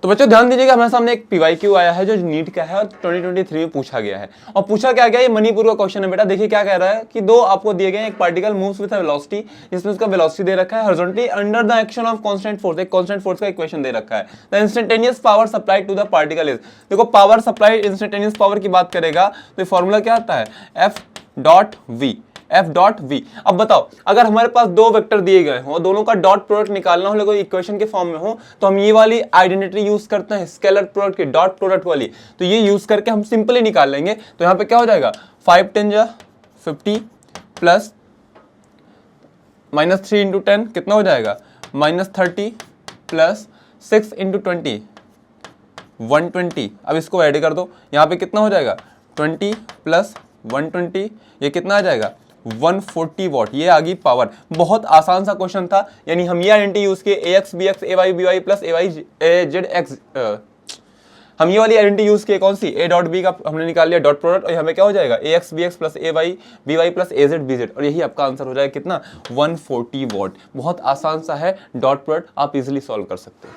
तो बच्चों ध्यान दीजिएगा, हमारे सामने एक PYQ आया है जो नीट का है और 2023 में पूछा गया है। और पूछा क्या गया, ये मणिपुर का क्वेश्चन है बेटा। देखिए क्या कह रहा है कि दो आपको दिए गए, एक पार्टिकल मूव्स विद वेलोसिटी, जिसमें उसका वेलोसिटी दे रखा है horizontally under the action of constant force, एक कांस्टेंट फोर्स का इक्वेशन दे रखा है। The instantaneous power supplied to the particle is, देखो पावर सप्लाई इंस्टेंटेनियस पावर की बात करेगा तो ये फॉर्मूला क्या आता है, F dot V, F dot V। अब बताओ अगर हमारे पास दो वेक्टर दिए गए हो, दोनों का डॉट प्रोडक्ट निकालना हो, लेकिन इक्वेशन के फॉर्म में हो, तो हम ये वाली आइडेंटिटी यूज करते हैं स्केलर प्रोडक्ट की, डॉट प्रोडक्ट वाली। तो ये यूज करके हम सिंपली निकाल लेंगे। तो यहाँ पे क्या हो जाएगा, 5 10 जा 50 प्लस -3 इंटू 10 कितना हो जाएगा, -30 प्लस 6 इंटू 20 120। अब इसको ऐड कर दो, यहाँ पे कितना हो जाएगा 20 प्लस 120, ये कितना आ जाएगा 140 वॉट। ये आ गई पावर। बहुत आसान सा क्वेश्चन था, यानी हम ये आइडेंटिटी यूज किए AX BX AY BY plus AY ZX, हम ये वाली आइडेंटिटी यूज किए कौन सी, A डॉट B का हमने निकाल लिया डॉट प्रोडक्ट, और यहाँ पे क्या हो जाएगा AX BX plus AY BY plus AZ BZ, और यही आपका आंसर हो जाएगा कितना 140 वॉट। बहुत आसान सा है, डॉट प्रोडक्ट आप इजिली सॉल्व कर सकते हैं।